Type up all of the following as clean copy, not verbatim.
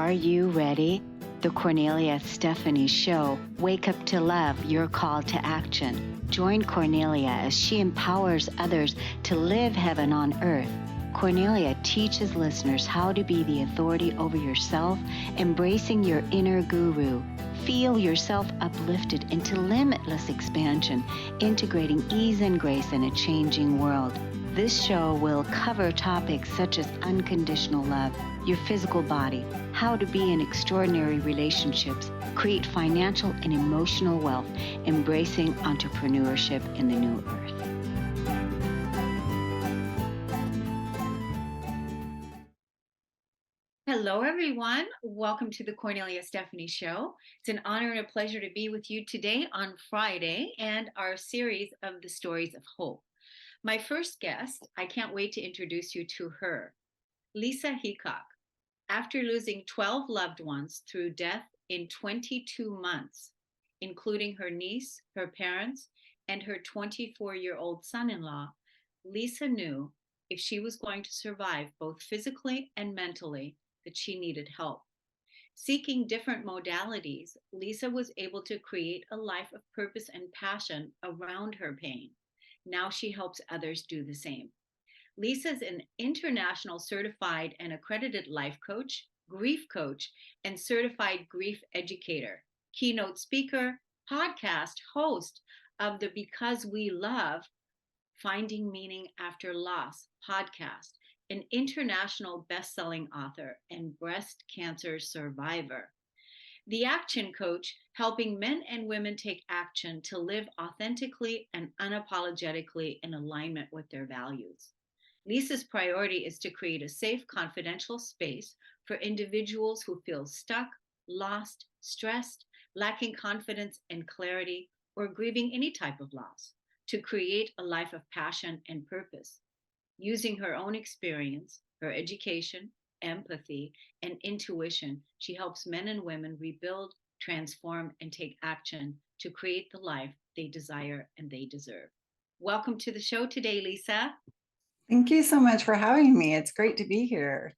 Are you ready? The Kornelia Stephanie Show. Wake up to love, your call to action. Join Kornelia as she empowers others to live heaven on earth. Kornelia teaches listeners how to be the authority over yourself, embracing your inner guru. Feel yourself uplifted into limitless expansion, integrating ease and grace in a changing world. This show will cover topics such as unconditional love, your physical body, how to be in extraordinary relationships, create financial and emotional wealth, embracing entrepreneurship in the new earth. Hello, everyone. Welcome to the Kornelia Stephanie Show. It's an honor and a pleasure to be with you today on Friday and our series of the stories of hope. My first guest, I can't wait to introduce you to her, Lisa Heacock. After losing 12 loved ones through death in 22 months, including her niece, her parents, and her 24-year-old son-in-law, Lisa knew if she was going to survive both physically and mentally, that she needed help. Seeking different modalities, Lisa was able to create a life of purpose and passion around her pain. Now she helps others do the same. Lisa is an international certified and accredited life coach, grief coach, and certified grief educator, keynote speaker, podcast host of the Because We Love, Finding Meaning After Loss podcast, an international best-selling author and breast cancer survivor. The Action Coach, helping men and women take action to live authentically and unapologetically in alignment with their values. Lisa's priority is to create a safe, confidential space for individuals who feel stuck, lost, stressed, lacking confidence and clarity, or grieving any type of loss, to create a life of passion and purpose. Using her own experience, her education, empathy, and intuition, she helps men and women rebuild, transform, and take action to create the life they desire and they deserve. Welcome to the show today, Lisa. Thank you so much for having me. It's great to be here.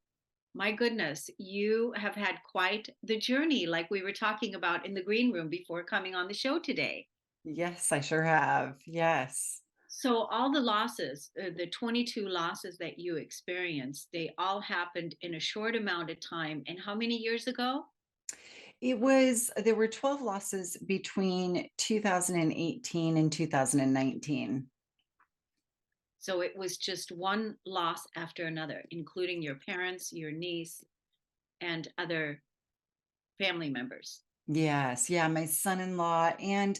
My goodness, you have had quite the journey, like we were talking about in the green room before coming on the show today. Yes, I sure have. Yes. So all the losses, the 22 losses that you experienced, they all happened in a short amount of time. And how many years ago? There were 12 losses between 2018 and 2019. So it was just one loss after another, including your parents, your niece, and other family members. Yes. Yeah. My son-in-law, and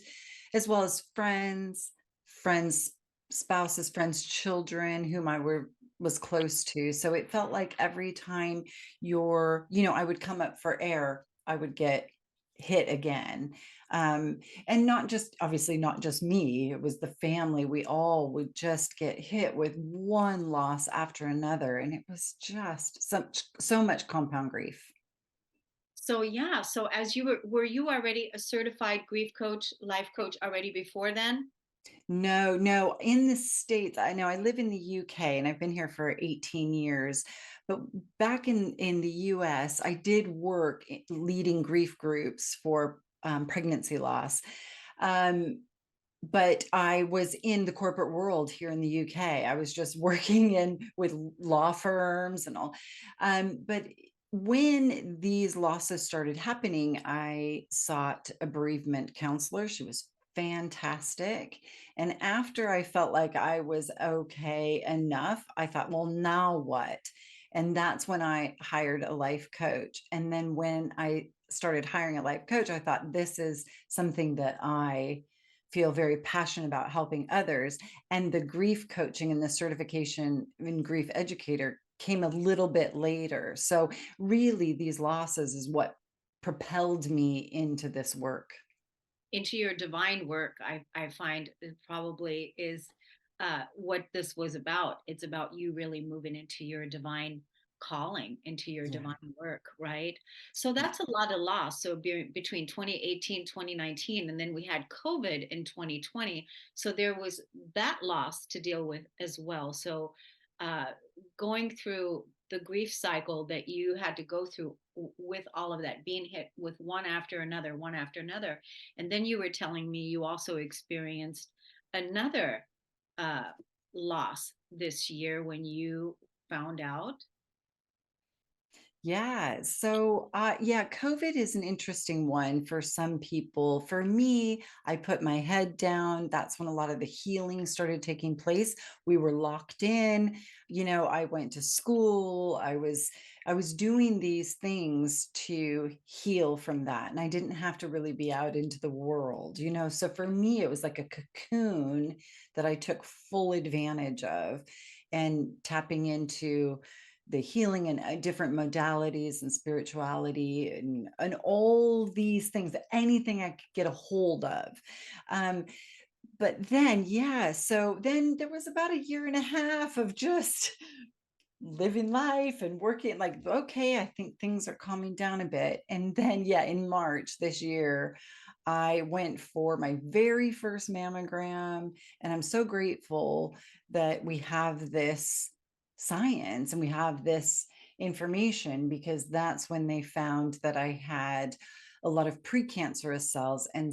as well as friends, spouses, friends, children whom was close to. So it felt like every time I would come up for air, I would get hit again. And obviously not just me, it was the family. We all would just get hit with one loss after another. And it was just so much compound grief. So yeah, so as were you already a certified grief coach, life coach already before then? No. In the States, I know I live in the UK and I've been here for 18 years. But back in the US, I did work leading grief groups for pregnancy loss. But I was in the corporate world here in the UK. I was just working with law firms and all. But when these losses started happening, I sought a bereavement counselor. She was fantastic. And after I felt like I was okay enough, I thought, well, now what? And that's when I hired a life coach. And then when I started hiring a life coach, I thought, this is something that I feel very passionate about, helping others. And the grief coaching and the certification in grief educator came a little bit later. So really these losses is what propelled me into this work. Into your divine work, I find it probably is what this was about. It's about you really moving into your divine calling, into your Yeah. divine work, right? So that's a lot of loss. So between 2018, 2019, and then we had COVID in 2020. So there was that loss to deal with as well. So going through the grief cycle that you had to go through with all of that, being hit with one after another, one after another. And then you were telling me you also experienced another uh, loss this year when you found out. Yeah. So, yeah, COVID is an interesting one for some people. For me, I put my head down. That's when a lot of the healing started taking place. We were locked in. I went to school. I was doing these things to heal from that, and I didn't have to really be out into the world. So for me, it was like a cocoon that I took full advantage of, and tapping into the healing and different modalities and spirituality and all these things, anything I could get a hold of. Um, but then, yeah, so then there was about a year and a half of just living life and working, like, okay, I think things are calming down a bit. And then, yeah, in March this year, I went for my very first mammogram. And I'm so grateful that we have this science and we have this information, because that's when they found that I had a lot of precancerous cells and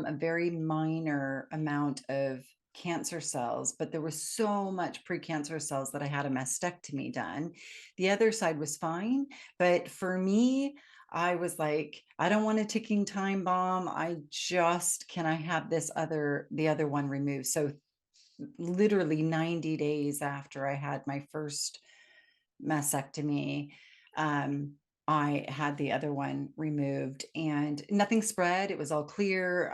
a very minor amount of cancer cells, but there was so much precancerous cells that I had a mastectomy done. The other side was fine, but for me, I was like, I don't want a ticking time bomb. Can I have the other one removed? So literally 90 days after I had my first mastectomy, um, I had the other one removed and nothing spread. It was all clear.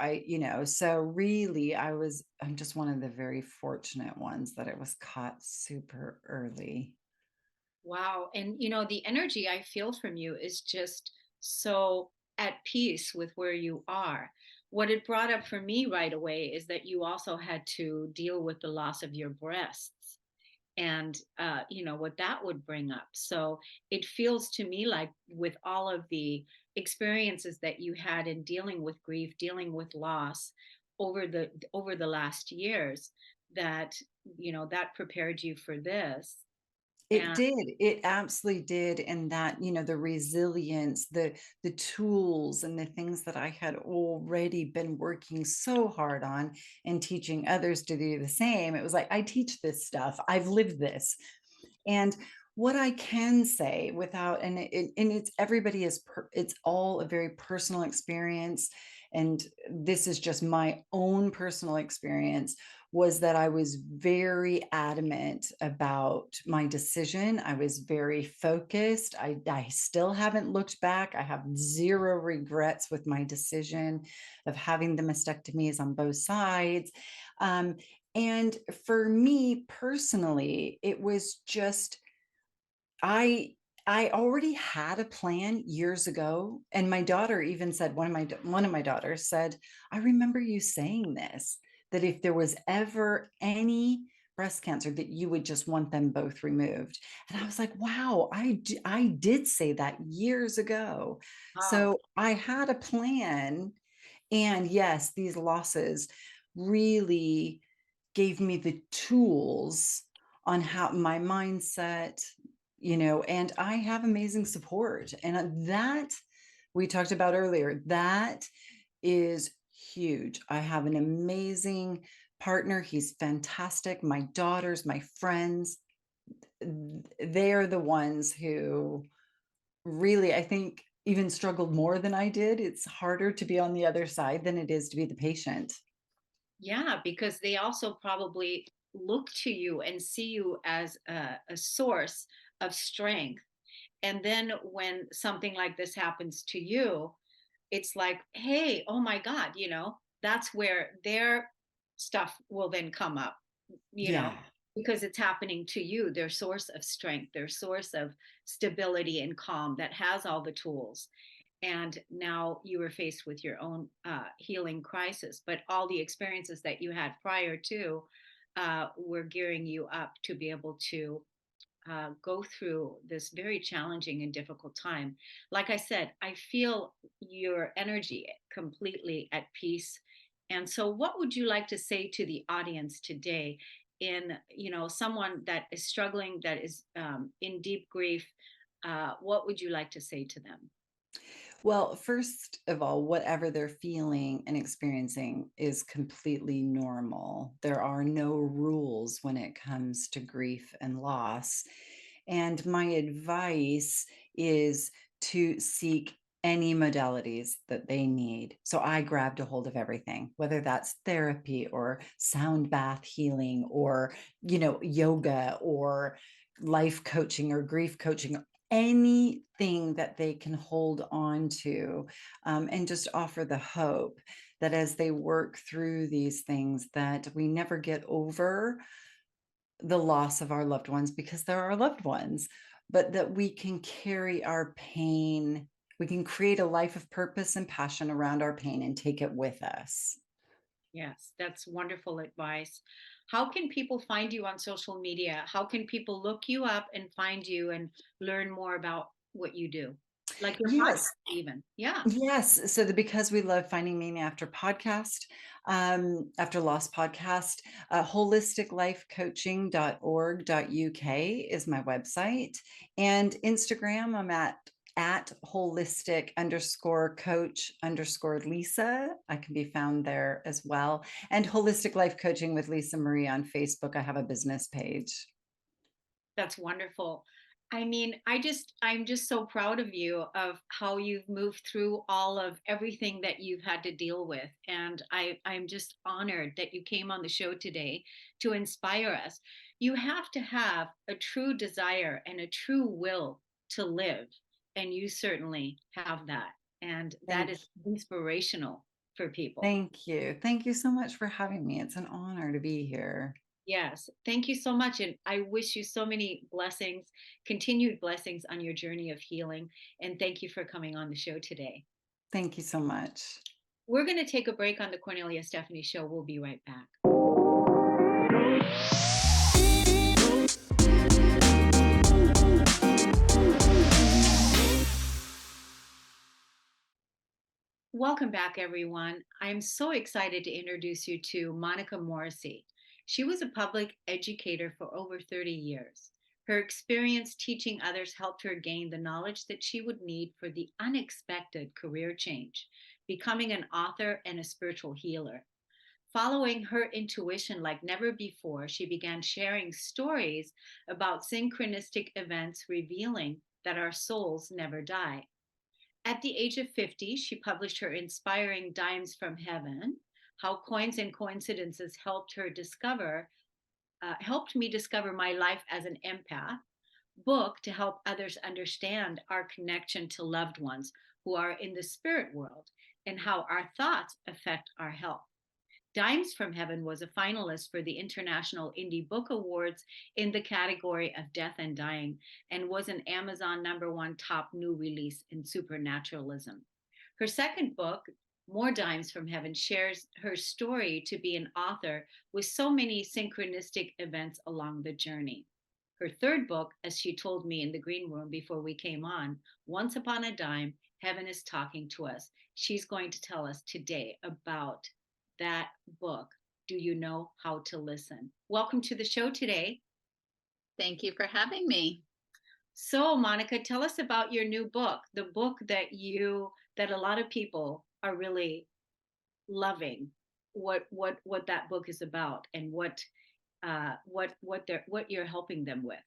So really I'm just one of the very fortunate ones that it was caught super early. Wow. And the energy I feel from you is just so at peace with where you are. What it brought up for me right away is that you also had to deal with the loss of your breasts, and what that would bring up. So it feels to me like, with all of the experiences that you had in dealing with grief, dealing with loss over the last years, that that prepared you for this. It And did. It absolutely did. And that, the resilience, the tools and the things that I had already been working so hard on and teaching others to do the same. It was like, I teach this stuff. I've lived this. And what I can say without, and it's everybody it's all a very personal experience. And this is just my own personal experience, was that I was very adamant about my decision. I was very focused. I still haven't looked back. I have zero regrets with my decision of having the mastectomies on both sides. Um, and for me personally, it was just, I I already had a plan years ago, and my daughter even said, one of my daughters said, "I remember you saying this, that if there was ever any breast cancer, that you would just want them both removed." And I was like, "Wow, I did say that years ago." wow. So I had a plan, and yes, these losses really gave me the tools on how my mindset, and I have amazing support. And that we talked about earlier, that is huge. I have an amazing partner. He's fantastic. My daughters, my friends, they are the ones who really, I think, even struggled more than I did. It's harder to be on the other side than it is to be the patient. Yeah, because they also probably look to you and see you as a source of strength. And then when something like this happens to you, it's like, hey, oh my God, that's where their stuff will then come up, you know, Yeah. because it's happening to you, their source of strength, their source of stability and calm, that has all the tools. And now you were faced with your own healing crisis, but all the experiences that you had prior to were gearing you up to be able to go through this very challenging and difficult time. Like I said, I feel your energy completely at peace. And so, what would you like to say to the audience today in, someone that is struggling, that is in deep grief, what would you like to say to them? Well, first of all, whatever they're feeling and experiencing is completely normal. There are no rules when it comes to grief and loss. And my advice is to seek any modalities that they need. So I grabbed a hold of everything, whether that's therapy or sound bath healing or, yoga or life coaching or grief coaching, anything that they can hold on to, and just offer the hope that as they work through these things, that we never get over the loss of our loved ones because they're our loved ones, but that we can carry our pain. We can create a life of purpose and passion around our pain and take it with us. Yes, that's wonderful advice. How can people find you on social media? How can people look you up and find you and learn more about what you do? Like your Yes. podcast, even. Yeah, Yes. So the Because We Love Finding Meaning After podcast, after loss podcast, holisticlifecoaching.org.uk is my website. And Instagram, I'm at holistic underscore coach underscore Lisa. I can be found there as well. And Holistic Life Coaching with Lisa Marie on Facebook. I have a business page. that's wonderful. I mean, I'm just so proud of you of how you've moved through all of everything that you've had to deal with. And I'm just honored that you came on the show today to inspire us. You have to have a true desire and a true will to live. And you certainly have that. And that Thank is inspirational for people. Thank you. Thank you so much for having me. It's an honor to be here. Yes. Thank you so much. And I wish you so many blessings, continued blessings on your journey of healing. And thank you for coming on the show today. Thank you so much. We're going to take a break on the Cornelia Stephanie Show. We'll be right back. Welcome back, everyone. I'm so excited to introduce you to Monica Morrissey. She was a public educator for over 30 years. Her experience teaching others helped her gain the knowledge that she would need for the unexpected career change, becoming an author and a spiritual healer. Following her intuition like never before, she began sharing stories about synchronistic events revealing that our souls never die. At the age of 50, she published her inspiring Dimes from Heaven, How Coins and Coincidences helped me discover my life as an empath, book to help others understand our connection to loved ones who are in the spirit world and how our thoughts affect our health. Dimes from Heaven was a finalist for the International Indie Book Awards in the category of death and dying and was an Amazon #1 top new release in supernaturalism. Her second book, More Dimes from Heaven, shares her story to be an author with so many synchronistic events along the journey. Her third book, as she told me in the green room before we came on, Once Upon a Dime, Heaven is Talking to Us. She's going to tell us today about that book. Do you know how to listen? Welcome to the show today. Thank you for having me. So, Monica, tell us about your new book, the book that a lot of people are really loving. What that book is about and what you're helping them with.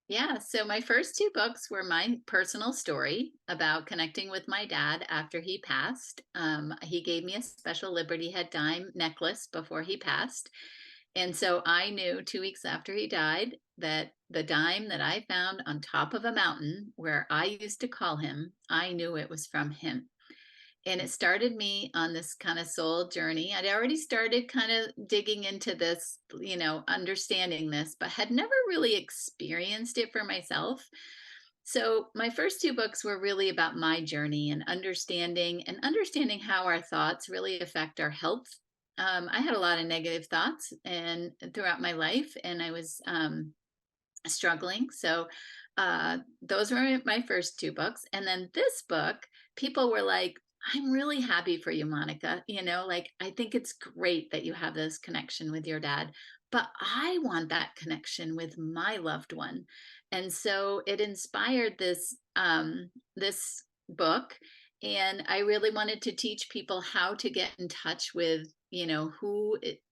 Yeah, so my first two books were my personal story about connecting with my dad after he passed. He gave me a special Liberty Head dime necklace before he passed. And so I knew 2 weeks after he died that the dime that I found on top of a mountain where I used to call him, I knew it was from him. And it started me on this kind of soul journey. I'd already started kind of digging into this, understanding this, but had never really experienced it for myself. So my first two books were really about my journey and understanding how our thoughts really affect our health. I had a lot of negative thoughts and throughout my life, and I was struggling. So those were my first two books. And then this book, people were like, I'm really happy for you, Monica. Like, I think it's great that you have this connection with your dad. but I want that connection with my loved one. And so it inspired this book. And I really wanted to teach people how to get in touch with,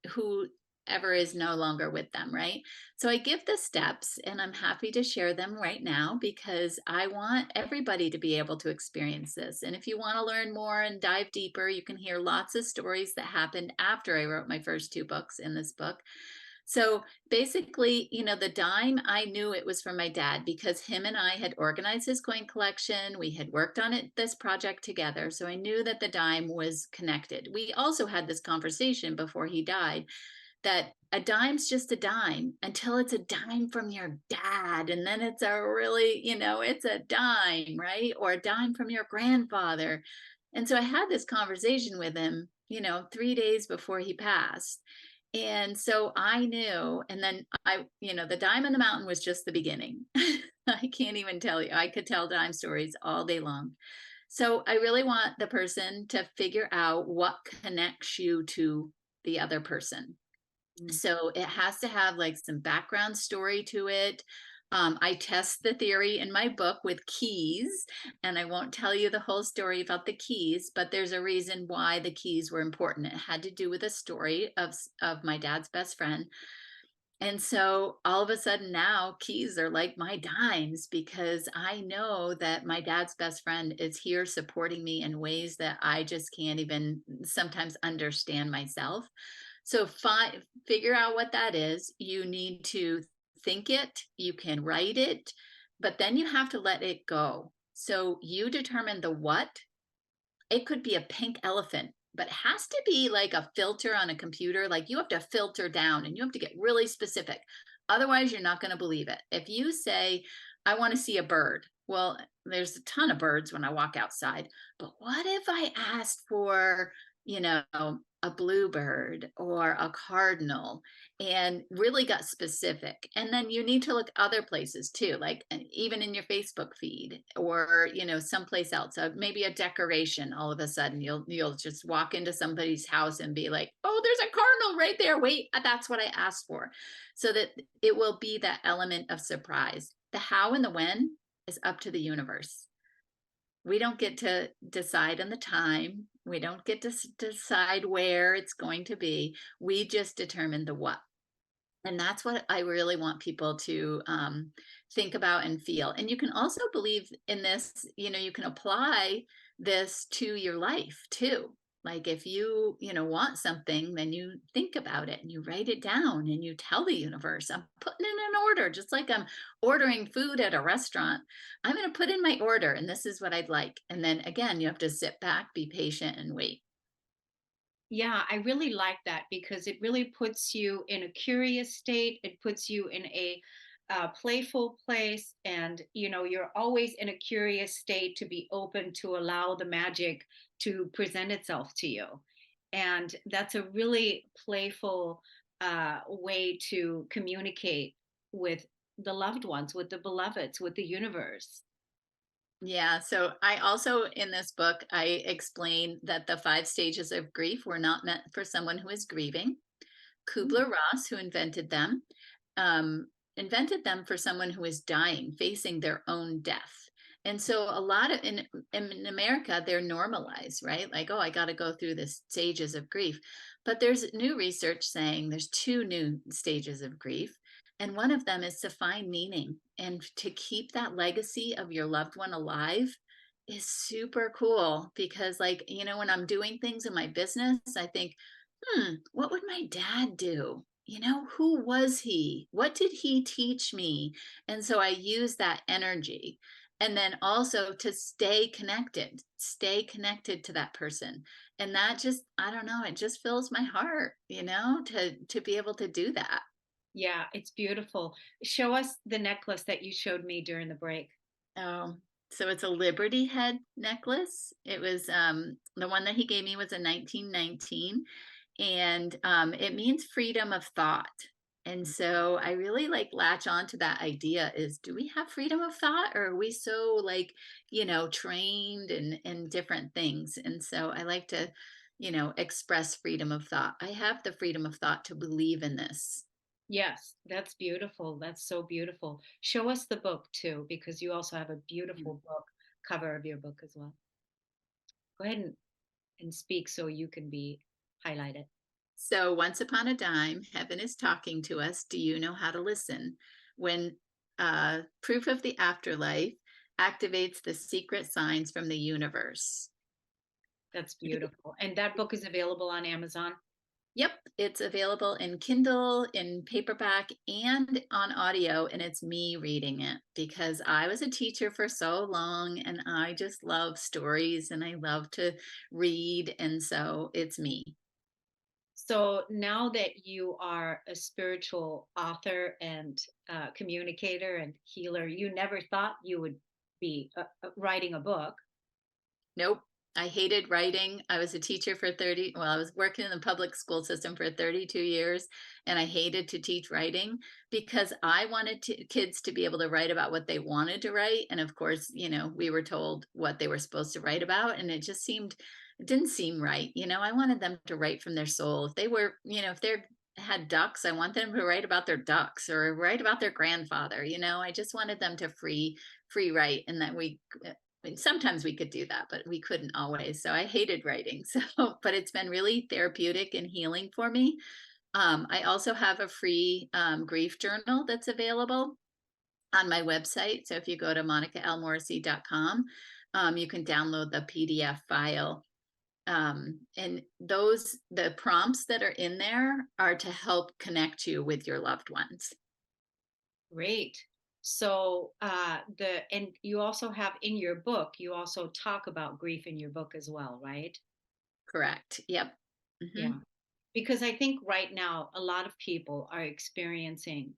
whoever is no longer with them, right? So I give the steps, and I'm happy to share them right now because I want everybody to be able to experience this. And if you want to learn more and dive deeper, you can hear lots of stories that happened after I wrote my first two books in this book. So basically, the dime, I knew it was from my dad because him and I had organized his coin collection. We had worked on this project together. So I knew that the dime was connected. We also had this conversation before he died that a dime's just a dime until it's a dime from your dad. And then it's a really, it's a dime, right? Or a dime from your grandfather. And so I had this conversation with him, 3 days before he passed. And so I knew, and then the dime in the mountain was just the beginning. I can't even tell you. I could tell dime stories all day long. So I really want the person to figure out what connects you to the other person. So it has to have like some background story to it. I test the theory in my book with keys, and I won't tell you the whole story about the keys, but there's a reason why the keys were important. It had to do with a story of my dad's best friend. And so all of a sudden now keys are like my dimes because I know that my dad's best friend is here supporting me in ways that I just can't even sometimes understand myself. So figure out what that is. You need to think it, you can write it, but then you have to let it go. So you determine the what. It could be a pink elephant, but it has to be like a filter on a computer. Like you have to filter down and you have to get really specific. Otherwise, you're not going to believe it. If you say, I want to see a bird, well, there's a ton of birds when I walk outside. But what if I asked for, you know, a bluebird or a cardinal and really got specific? And then you need to look other places too, like even in your Facebook feed or, someplace else, maybe a decoration. All of a sudden you'll just walk into somebody's house and be like, oh, there's a cardinal right there. Wait, that's what I asked for. So that it will be that element of surprise. The how and the when is up to the universe. We don't get to decide on the time. We don't get to decide where it's going to be. We just determine the what. And that's what I really want people to think about and feel. And you can also believe in this, you can apply this to your life too. Like if you want something, then you think about it and you write it down and you tell the universe, I'm putting in an order, just like I'm ordering food at a restaurant. I'm going to put in my order and this is what I'd like. And then again, you have to sit back, be patient and wait. Yeah, I really like that because it really puts you in a curious state. It puts you in a playful place, and you're always in a curious state to be open to allow the magic to present itself to you. And that's a really playful way to communicate with the loved ones, with the beloveds, with the universe. Yeah. So I also, in this book, I explain that the 5 stages of grief were not meant for someone who is grieving. Mm. Kubler-Ross, who um, invented them for someone who is dying, facing their own death. And so a lot of in America, they're normalized, right? Like, oh, I got to go through the stages of grief. But there's new research saying there's two new stages of grief. And one of them is to find meaning and to keep that legacy of your loved one alive is super cool because, like, when I'm doing things in my business, I think, what would my dad do? Who was he? What did he teach me? And so I use that energy. And then also to stay connected to that person. And that just, I don't know, it just fills my heart, to be able to do that. Yeah, it's beautiful. Show us the necklace that you showed me during the break. Oh, so it's a Liberty head necklace. It was the one that he gave me was a 1919, and it means freedom of thought. And so I really like latch on to that idea is do we have freedom of thought or are we so like, trained in different things? And so I like to, express freedom of thought. I have the freedom of thought to believe in this. Yes, that's beautiful. That's so beautiful. Show us the book too, because you also have a Mm. beautiful book cover of your book as well. Go ahead and speak so you can be highlighted. So, once upon a dime, heaven is talking to us. Do you know how to listen? When proof of the afterlife activates the secret signs from the universe. That's beautiful. And that book is available on Amazon. Yep, it's available in Kindle, in paperback, and on audio, and it's me reading it because I was a teacher for so long and I just love stories and I love to read, and so it's me. So now that you are a spiritual author and communicator and healer, you never thought you would be writing a book. Nope. I hated writing. I was a teacher for 30, well, I was working in the public school system for 32 years, and I hated to teach writing because I wanted kids to be able to write about what they wanted to write. And of course, we were told what they were supposed to write about, and it didn't seem right. I wanted them to write from their soul. If they were, if they had ducks, I want them to write about their ducks or write about their grandfather. I just wanted them to free write, and that sometimes we could do that, but we couldn't always. So I hated writing. But it's been really therapeutic and healing for me. I also have a free grief journal that's available on my website. So if you go to monicalmorrissey.com, you can download the PDF file. And the prompts that are in there are to help connect you with your loved ones. Great. So and you also have in your book, you also talk about grief in your book as well, right? Correct. Yep. Yeah. Hmm. Because I think right now a lot of people are experiencing,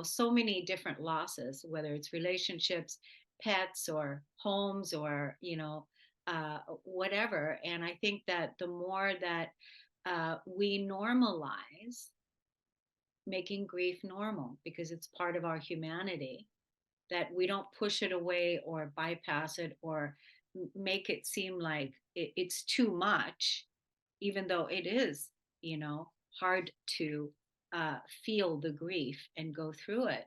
so many different losses, whether it's relationships, pets, or homes, or whatever. And I think that the more that we normalize making grief normal, because it's part of our humanity, that we don't push it away or bypass it or make it seem like it's too much, even though it is, hard to feel the grief and go through it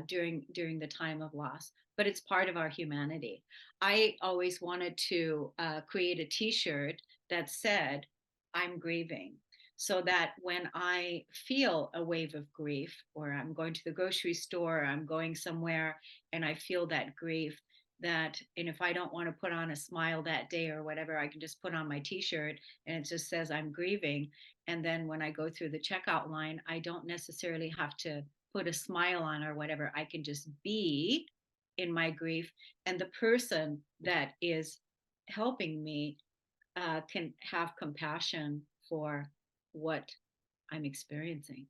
during the time of loss. But it's part of our humanity. I always wanted to create a T-shirt that said, "I'm grieving," so that when I feel a wave of grief, or I'm going to the grocery store, or I'm going somewhere, and I feel that grief, and if I don't want to put on a smile that day or whatever, I can just put on my T-shirt and it just says, "I'm grieving." And then when I go through the checkout line, I don't necessarily have to put a smile on or whatever. I can just be in my grief. And the person that is helping me can have compassion for what I'm experiencing.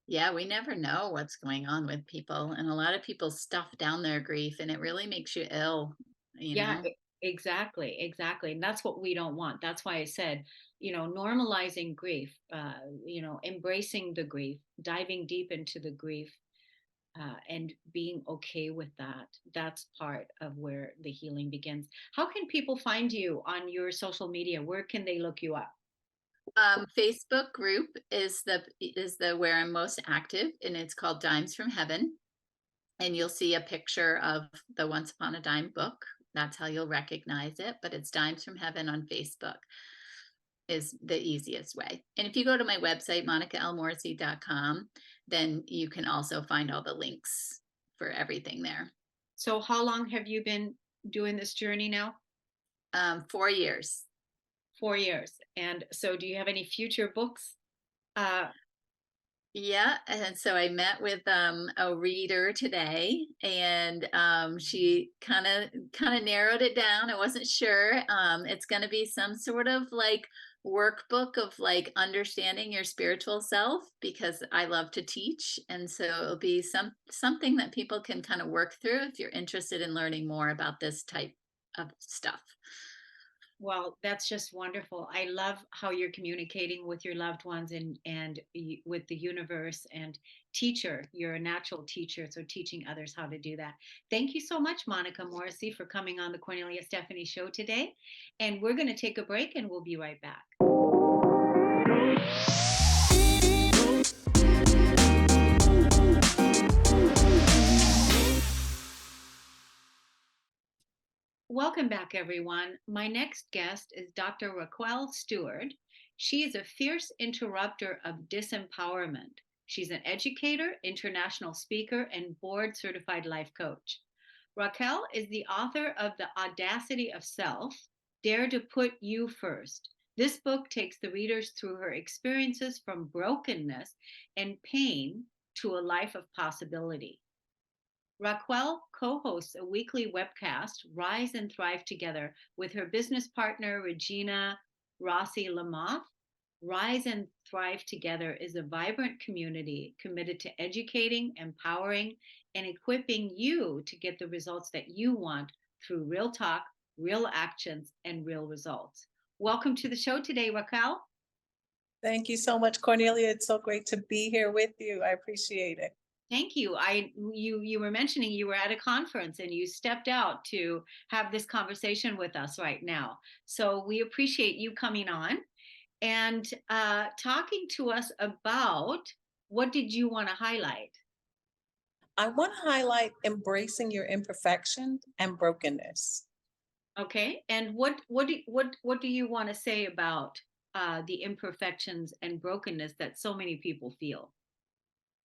Yeah, we never know what's going on with people, and a lot of people stuff down their grief, and it really makes you ill, you Yeah, know? exactly, exactly. And that's what we don't want. That's why I said, normalizing grief, embracing the grief, diving deep into the grief, and being okay with that. That's part of where the healing begins. How can people find you on your social media? Where can they look you up? Facebook group is the where I'm most active, and it's called Dimes from Heaven, and you'll see a picture of the Once Upon a Dime book. That's how you'll recognize it, but it's Dimes from Heaven on Facebook is the easiest way. And if you go to my website, monicalmorrissey.com, then you can also find all the links for everything there. So, how long have you been doing this journey now? 4 years. 4 years. And so, do you have any future books? Uh, Yeah, and so I met with a reader today, and she kind of narrowed it down. I wasn't sure. It's going to be some sort of like workbook of like understanding your spiritual self because I love to teach, and so it'll be something that people can kind of work through if you're interested in learning more about this type of stuff. Well, that's just wonderful. I love how you're communicating with your loved ones and with the universe and teacher. You're a natural teacher, so teaching others how to do that. Thank you so much, Monica Morrissey, for coming on the Cornelia Stephanie show today. And we're going to take a break and we'll be right back. Welcome back, everyone. My next guest is Dr. Raquel Stuart. She is a fierce interrupter of disempowerment. She's an educator, international speaker, and board certified life coach. Raquel is the author of The Audacity of Self, Dare to Put You First. This book takes the readers through her experiences from brokenness and pain to a life of possibility. Raquel co-hosts a weekly webcast, Rise and Thrive Together, with her business partner, Regina Rossi Lamoth. Rise and Thrive Together is a vibrant community committed to educating, empowering, and equipping you to get the results that you want through real talk, real actions, and real results. Welcome to the show today, Raquel. Thank you so much, Cornelia. It's so great to be here with you. I appreciate it. Thank you. You were mentioning you were at a conference and you stepped out to have this conversation with us right now. So we appreciate you coming on and talking to us about what did you want to highlight? I want to highlight embracing your imperfection and brokenness. Okay. And what do you want to say about the imperfections and brokenness that so many people feel?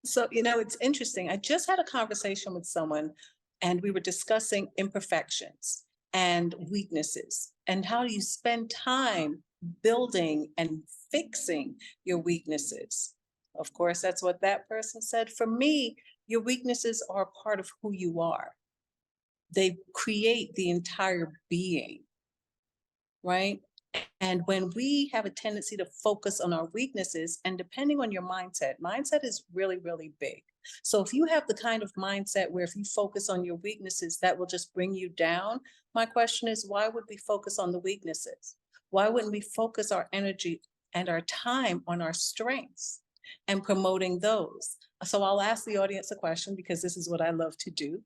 So, it's interesting. I just had a conversation with someone and we were discussing imperfections and weaknesses and how do you spend time building and fixing your weaknesses. Of course, that's what that person said. For me, your weaknesses are a part of who you are. They create the entire being, right? And when we have a tendency to focus on our weaknesses, and depending on your mindset is really, really big. So if you have the kind of mindset where if you focus on your weaknesses, that will just bring you down. My question is, why would we focus on the weaknesses? Why wouldn't we focus our energy and our time on our strengths and promoting those? So I'll ask the audience a question because this is what I love to do.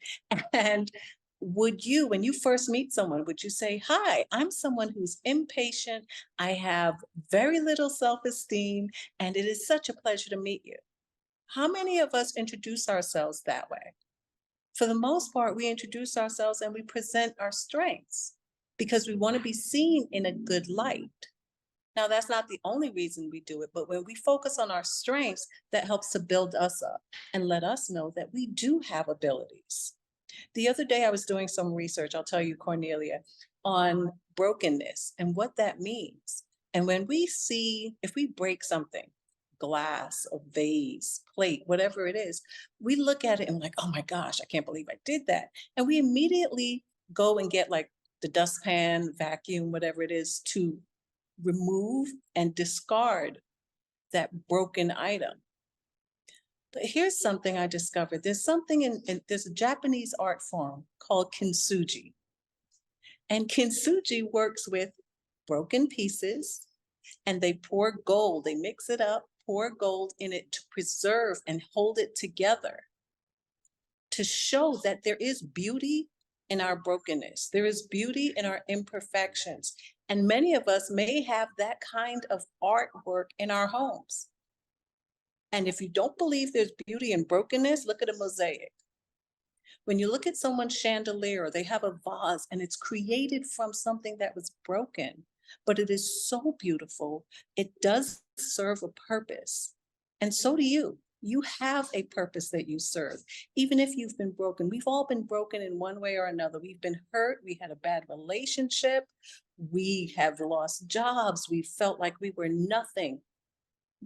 And would you, when you first meet someone, would you say, hi, I'm someone who's impatient, I have very little self-esteem, and it is such a pleasure to meet you? How many of us introduce ourselves that way? For the most part, we introduce ourselves and we present our strengths because we want to be seen in a good light. Now, that's not the only reason we do it, but when we focus on our strengths, that helps to build us up and let us know that we do have abilities. The other day, I was doing some research, I'll tell you, Cornelia, on brokenness and what that means. And when we see, if we break something, glass, a vase, plate, whatever it is, we look at it and like, oh my gosh, I can't believe I did that. And we immediately go and get like the dustpan, vacuum, whatever it is, to remove and discard that broken item. But here's something I discovered. There's something there's a Japanese art form called kintsugi. And kintsugi works with broken pieces and they pour gold, they mix it up, pour gold in it to preserve and hold it together to show that there is beauty in our brokenness. There is beauty in our imperfections. And many of us may have that kind of artwork in our homes. And if you don't believe there's beauty in brokenness, look at a mosaic. When you look at someone's chandelier, or they have a vase and it's created from something that was broken, but it is so beautiful, it does serve a purpose. And so do you. You have a purpose that you serve, even if you've been broken. We've all been broken in one way or another. We've been hurt. We had a bad relationship. We have lost jobs. We felt like we were nothing.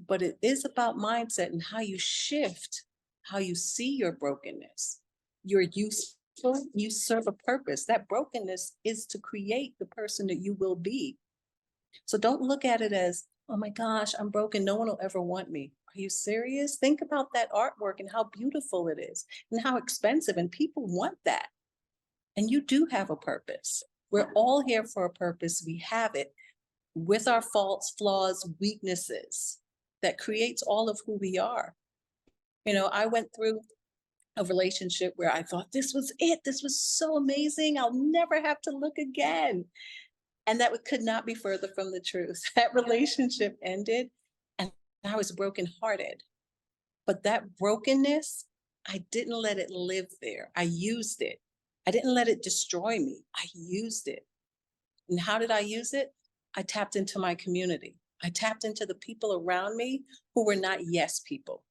But it is about mindset and how you shift, how you see your brokenness. You're useful, you serve a purpose. That brokenness is to create the person that you will be. So don't look at it as, oh my gosh, I'm broken, no one will ever want me. Are you serious? Think about that artwork and how beautiful it is and how expensive, and people want that. And you do have a purpose. We're all here for a purpose. We have it with our faults, flaws, weaknesses that creates all of who we are. I went through a relationship where I thought this was it. This was so amazing. I'll never have to look again. And that could not be further from the truth. That relationship ended and I was brokenhearted. But that brokenness, I didn't let it live there. I used it I didn't let it destroy me. I used it. And how did I use it? I tapped into my community. I tapped into the people around me who were not yes people.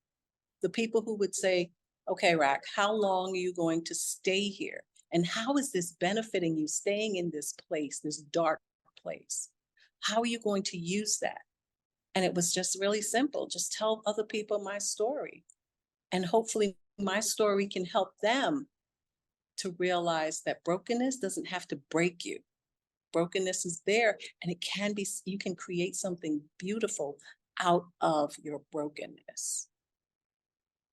The people who would say, okay, Rack, how long are you going to stay here? And how is this benefiting you staying in this place, this dark place? How are you going to use that? And it was just really simple. Just tell other people my story. And hopefully my story can help them to realize that brokenness doesn't have to break you. Brokenness is there, and it can be, you can create something beautiful out of your brokenness.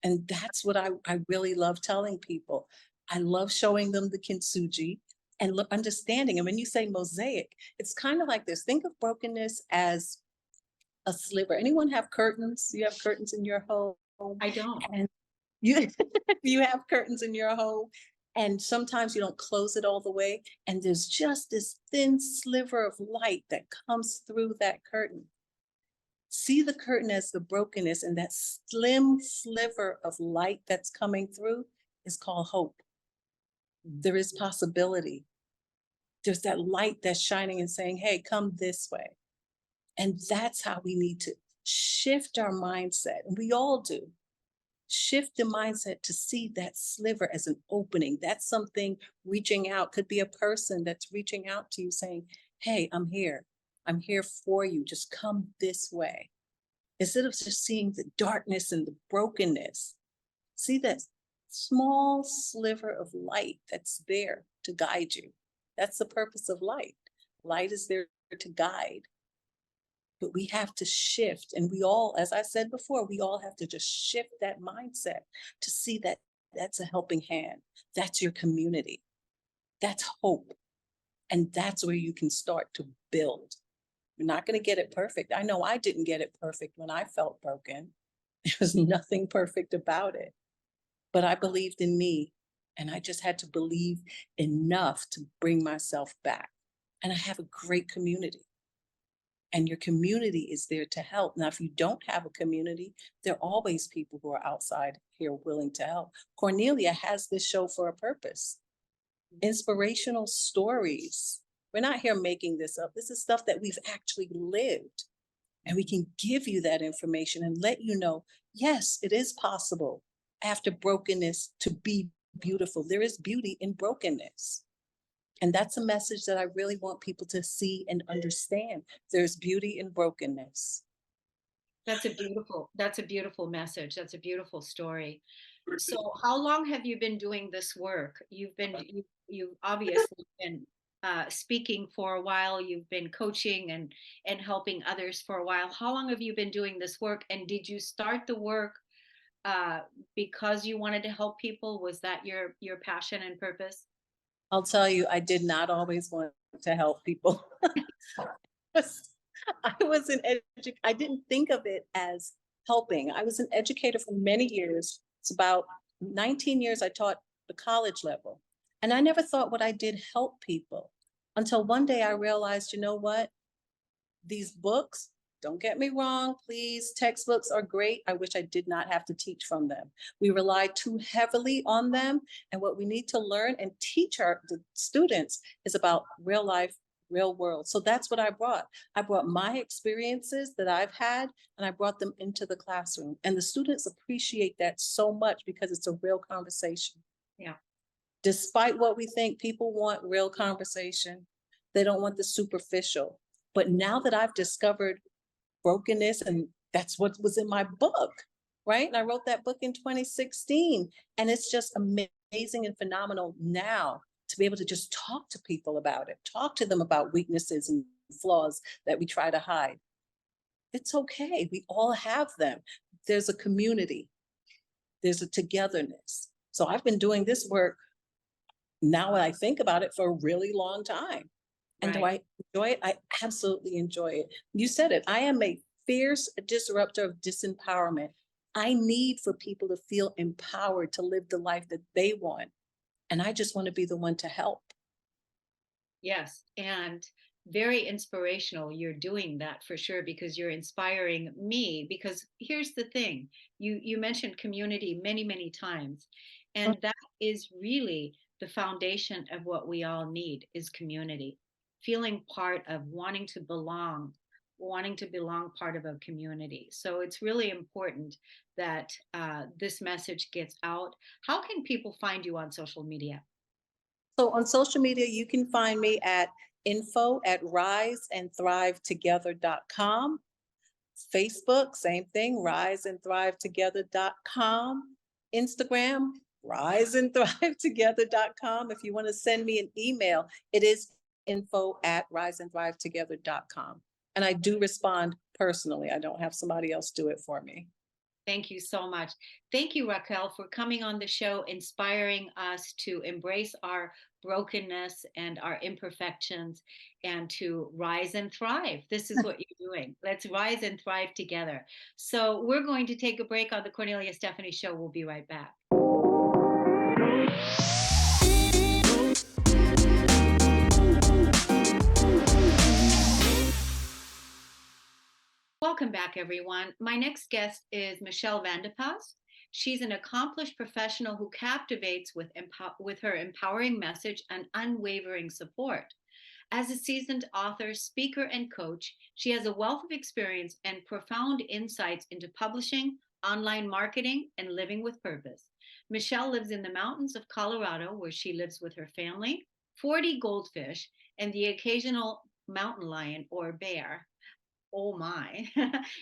And that's what I really love telling people. I love showing them the kintsugi and understanding. And when you say mosaic, it's kind of like this. Think of brokenness as a sliver. Anyone have curtains? You have curtains in your home? I don't. And you you have curtains in your home, and sometimes you don't close it all the way, and there's just this thin sliver of light that comes through that curtain. See the curtain as the brokenness, and that slim sliver of light that's coming through is called hope. There is possibility. There's that light that's shining and saying, hey, come this way. And that's how we need to shift our mindset. And we all do. Shift the mindset to see that sliver as an opening. That's something reaching out. Could be a person that's reaching out to you saying, hey, I'm here. I'm here for you. Just come this way. Instead of just seeing the darkness and the brokenness, see that small sliver of light that's there to guide you. That's the purpose of light. Light is there to guide. But we have to shift. And we all, as I said before, we all have to just shift that mindset to see that that's a helping hand. That's your community. That's hope. And that's where you can start to build. You're not going to get it perfect. I know I didn't get it perfect when I felt broken. There was nothing perfect about it. But I believed in me. And I just had to believe enough to bring myself back. And I have a great community. And your community is there to help. Now, if you don't have a community, there are always people who are outside here willing to help. Kornelia has this show for a purpose. Inspirational stories. We're not here making this up. This is stuff that we've actually lived. And we can give you that information and let you know, yes, it is possible after brokenness to be beautiful. There is beauty in brokenness. And that's a message that I really want people to see and understand. There's beauty in brokenness. That's a beautiful message. That's a beautiful story. So how long have you been doing this work? You've obviously been speaking for a while. You've been coaching and helping others for a while. How long have you been doing this work? And did you start the work uh, because you wanted to help people? Was that your passion and purpose? I'll tell you, I did not always want to help people. I was I didn't think of it as helping. I was an educator for many years. It's about 19 years I taught the college level. And I never thought what I did helped people until one day I realized, you know what? These books, don't get me wrong, please, textbooks are great. I wish I did not have to teach from them. We rely too heavily on them. And what we need to learn and teach the students is about real life, real world. So that's what I brought. I brought my experiences that I've had, and I brought them into the classroom. And the students appreciate that so much because it's a real conversation. Yeah. Despite what we think, people want real conversation. They don't want the superficial. But now that I've discovered brokenness, and that's what was in my book, right? And I wrote that book in 2016. And it's just amazing and phenomenal now to be able to just talk to people about it, talk to them about weaknesses and flaws that we try to hide. It's okay. We all have them. There's a community. There's a togetherness. So I've been doing this work now when I think about it for a really long time. And do I enjoy it? I absolutely enjoy it. You said it. I am a fierce disruptor of disempowerment. I need for people to feel empowered to live the life that they want. And I just want to be the one to help. Yes. And very inspirational. You're doing that for sure because you're inspiring me. Because here's the thing, you mentioned community many, many times. And that is really the foundation of what we all need is community, feeling part of, wanting to belong part of a community. So it's really important that this message gets out. How can people find you on social media? So on social media, you can find me at info@riseandthrivetogether.com. Facebook, same thing, riseandthrivetogether.com. Instagram, riseandthrivetogether.com. If you want to send me an email, it is info@riseandthrivetogether.com. And I do respond personally. I don't have somebody else do it for me. Thank you so much. Thank you, Raquel, for coming on the show, inspiring us to embrace our brokenness and our imperfections and to rise and thrive. This is what you're doing. Let's rise and thrive together. So we're going to take a break on the Kornelia Stephanie Show. We'll be right back. Welcome back, everyone. My next guest is Michelle Vandepas. She's an accomplished professional who captivates with her empowering message and unwavering support. As a seasoned author, speaker, and coach, she has a wealth of experience and profound insights into publishing, online marketing, and living with purpose. Michelle lives in the mountains of Colorado, where she lives with her family, 40 goldfish, and the occasional mountain lion or bear. Oh my.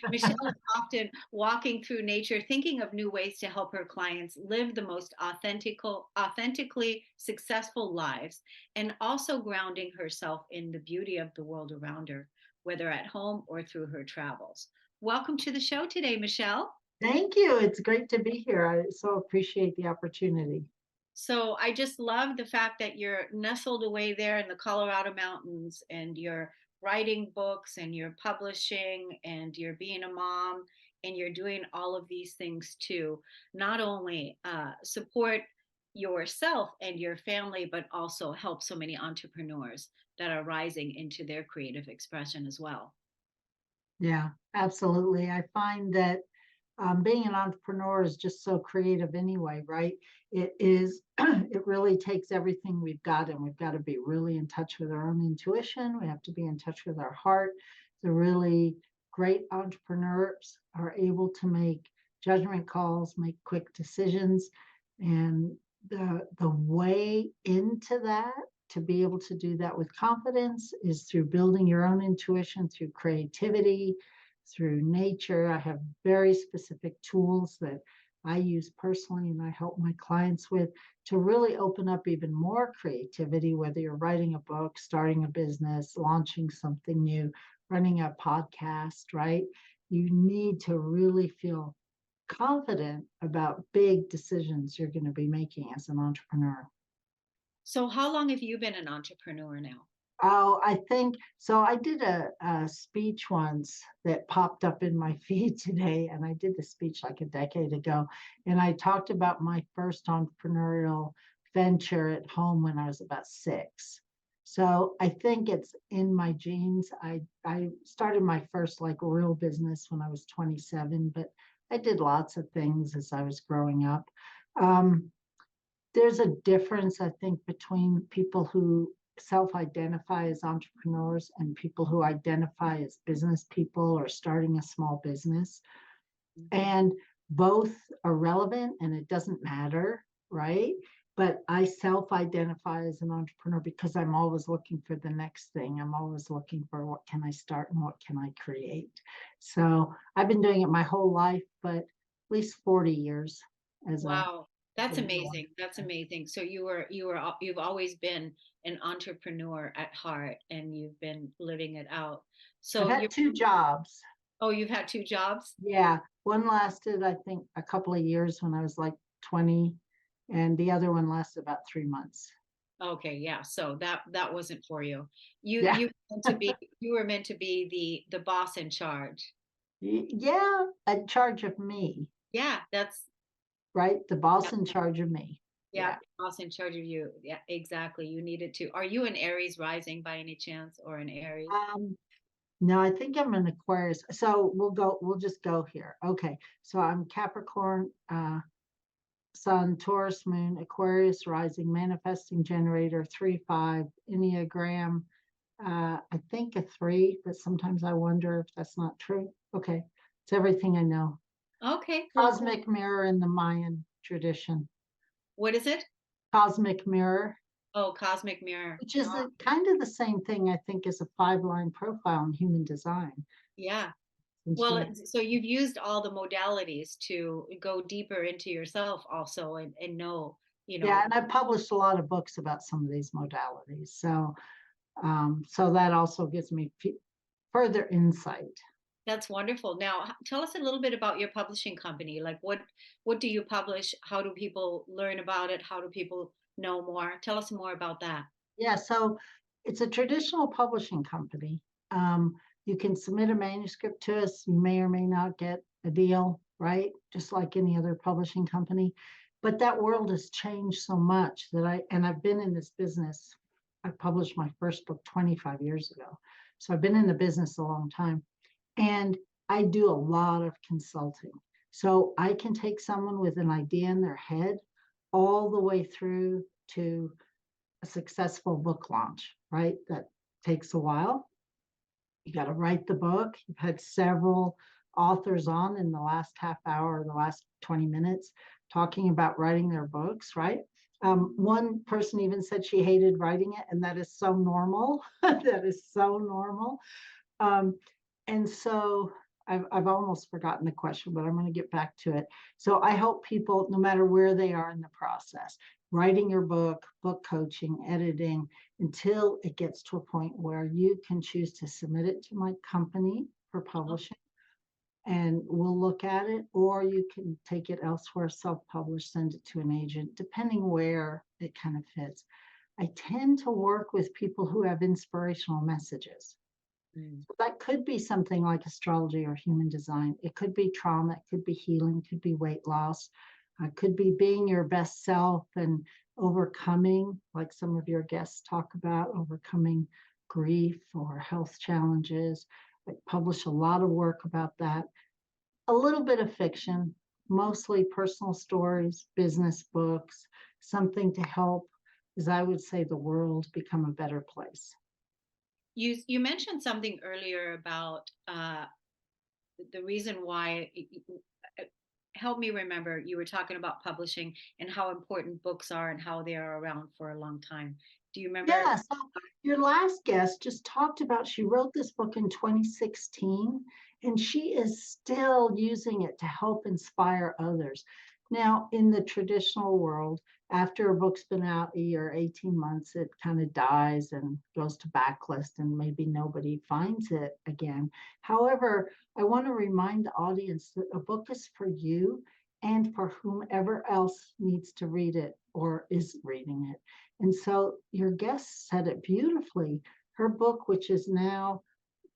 Michelle is often walking through nature, thinking of new ways to help her clients live the most authentically successful lives, and also grounding herself in the beauty of the world around her, whether at home or through her travels. Welcome to the show today, Michelle. Thank you. It's great to be here. I so appreciate the opportunity. So I just love the fact that you're nestled away there in the Colorado mountains and you're writing books and you're publishing and you're being a mom and you're doing all of these things to not only support yourself and your family, but also help so many entrepreneurs that are rising into their creative expression as well. Yeah, absolutely. I find that being an entrepreneur is just so creative anyway, right? It is, it really takes everything we've got, and we've got to be really in touch with our own intuition. We have to be in touch with our heart. The really great entrepreneurs are able to make judgment calls, make quick decisions. And the way into that, to be able to do that with confidence, is through building your own intuition, through creativity, through nature. I have very specific tools that I use personally and I help my clients with to really open up even more creativity, whether you're writing a book, starting a business, launching something new, running a podcast, right? You need to really feel confident about big decisions you're going to be making as an entrepreneur. So how long have you been an entrepreneur now? Oh, I think so. I did a speech once that popped up in my feed today, and I did the speech like a decade ago. And I talked about my first entrepreneurial venture at home when I was about 6. So I think it's in my genes. I started my first like real business when I was 27, but I did lots of things as I was growing up. There's a difference, I think, between people who self-identify as entrepreneurs and people who identify as business people or starting a small business. And both are relevant and it doesn't matter, right? But I self-identify as an entrepreneur because I'm always looking for the next thing. I'm always looking for what can I start and what can I create. So I've been doing it my whole life, but at least 40 years as Wow. That's a amazing. That's amazing. So you've always been an entrepreneur at heart and you've been living it out. So I've had 2 jobs. Oh, you've had 2 jobs? Yeah, one lasted, I think, a couple of years when I was like 20, and the other one lasted about 3 months. Okay, yeah. So that wasn't for you. Yeah. You were meant to be the boss in charge. Yeah, in charge of me, Yeah, that's right? The boss in charge of me. yeah, boss in charge of you. Yeah, exactly. You needed to. Are you an Aries rising by any chance or an Aries? No, I think I'm an Aquarius. So we'll just go here. Okay. So I'm Capricorn, Sun, Taurus Moon, Aquarius Rising, Manifesting Generator, 3/5, Enneagram, I think a 3, but sometimes I wonder if that's not true. Okay, it's everything I know. Okay. Well, Cosmic Mirror in the Mayan tradition. what is it? Cosmic Mirror, Oh, Cosmic Mirror. which is kind of the same thing, I think, as a 5-line profile in human design. Yeah. Since Well, you- so you've used all the modalities to go deeper into yourself also and know, Yeah, and I published a lot of books about some of these modalities. So that also gives me further insight. that's wonderful. Now, tell us a little bit about your publishing company. Like what do you publish? How do people learn about it? How do people know more? Tell us more about that. Yeah, so it's a traditional publishing company. Um, you can submit a manuscript to us. You may or may not get a deal, right? Just like any other publishing company. But that world has changed so much that I've been in this business. I published my first book 25 years ago. So I've been in the business a long time. And I do a lot of consulting. So I can take someone with an idea in their head all the way through to a successful book launch, right? That takes a while. You got to write the book. You've had several authors on in the last half hour or the last 20 minutes talking about writing their books, right? One person even said she hated writing it, and that is so normal. That is so normal. And so I've almost forgotten the question, but I'm going to get back to it. So I help people, no matter where they are in the process, writing your book, book coaching, editing, until it gets to a point where you can choose to submit it to my company for publishing, and we'll look at it, or you can take it elsewhere, self-publish, send it to an agent, depending where it kind of fits. I tend to work with people who have inspirational messages. That could be something like astrology or human design. It could be trauma, it could be healing, it could be weight loss, it could be being your best self and overcoming, like some of your guests talk about, overcoming grief or health challenges. I publish a lot of work about that. A little bit of fiction, mostly personal stories, business books, something to help, as I would say, the world become a better place. You mentioned something earlier about the reason why. Help me remember. You were talking about publishing and how important books are and how they are around for a long time. Do you remember? Yeah, so your last guest just talked about, she wrote this book in 2016, and she is still using it to help inspire others. Now, in the traditional world, after a book's been out a year, 18 months, it kind of dies and goes to backlist, and maybe nobody finds it again. However, I want to remind the audience that a book is for you and for whomever else needs to read it or is reading it. And so your guest said it beautifully. Her book, which is now,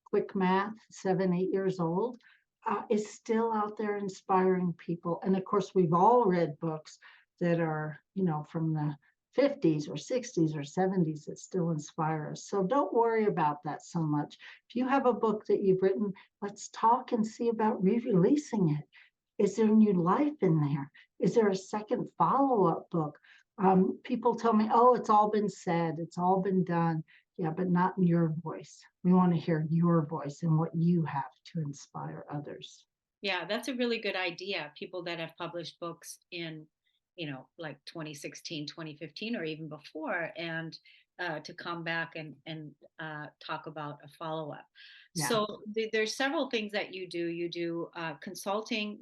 quick math, 7, 8 years old, is still out there inspiring people. And of course, we've all read books that are, from the 50s or 60s or 70s that still inspire us. So don't worry about that so much. If you have a book that you've written, let's talk and see about re-releasing it. Is there new life in there? Is there a second follow-up book? People tell me, oh, it's all been said, it's all been done. Yeah, but not in your voice. We want to hear your voice and what you have to inspire others. Yeah, that's a really good idea. People that have published books in, like 2016, 2015, or even before, and to come back and talk about a follow-up. Yeah. So there's several things that you do. You do consulting,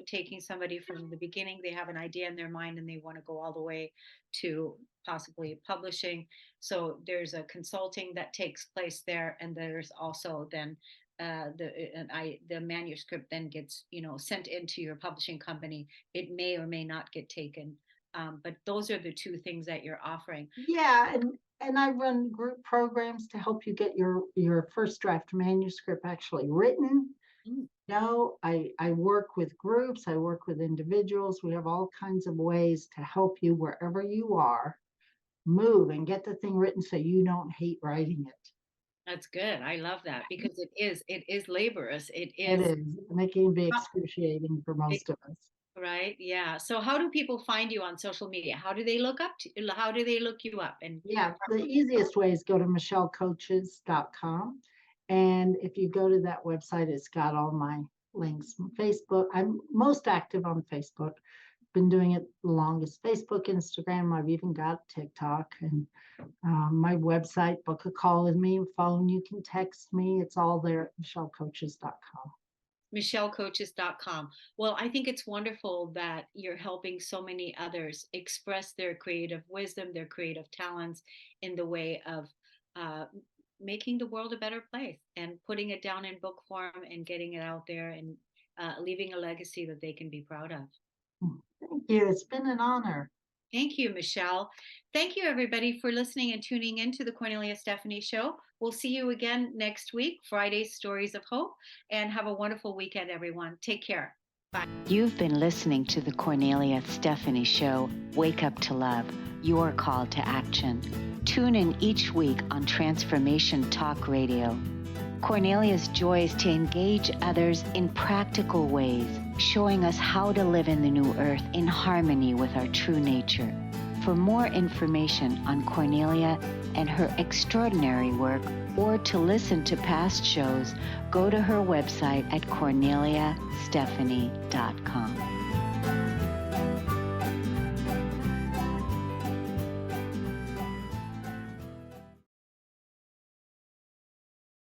taking somebody from the beginning, they have an idea in their mind and they want to go all the way to possibly publishing. So there's a consulting that takes place there, and there's also then the manuscript then gets sent into your publishing company. It may or may not get taken, but those are the two things that you're offering. Yeah, and I run group programs to help you get your first draft manuscript actually written. No, I work with groups, I work with individuals. We have all kinds of ways to help you wherever you are move and get the thing written so you don't hate writing it. That's good. I love that because it is laborious. It It is is, and it can be excruciating for most of us. Right. Yeah. So how do people find you on social media? How do they look how do they look you up? And Yeah, the easiest way is go to msha.ke. And if you go to that website, it's got all my links. Facebook, I'm most active on Facebook. Been doing it the longest. Facebook, Instagram, I've even got TikTok, and my website, book a call with me, phone, you can text me. It's all there at msha.ke. msha.ke. Well, I think it's wonderful that you're helping so many others express their creative wisdom, their creative talents in the way of uh, making the world a better place and putting it down in book form and getting it out there and leaving a legacy that they can be proud of. Thank you. It's been an honor. Thank you, Michelle. Thank you, everybody, for listening and tuning in to the Kornelia Stephanie Show. We'll see you again next week, Friday's Stories of Hope, and have a wonderful weekend, everyone. Take care. Bye. You've been listening to the Kornelia Stephanie Show, Wake Up to Love, your call to action. Tune in each week on Transformation Talk Radio. Kornelia's joy is to engage others in practical ways, showing us how to live in the new earth in harmony with our true nature. For more information on Kornelia and her extraordinary work, or to listen to past shows, go to her website at korneliastephanie.com.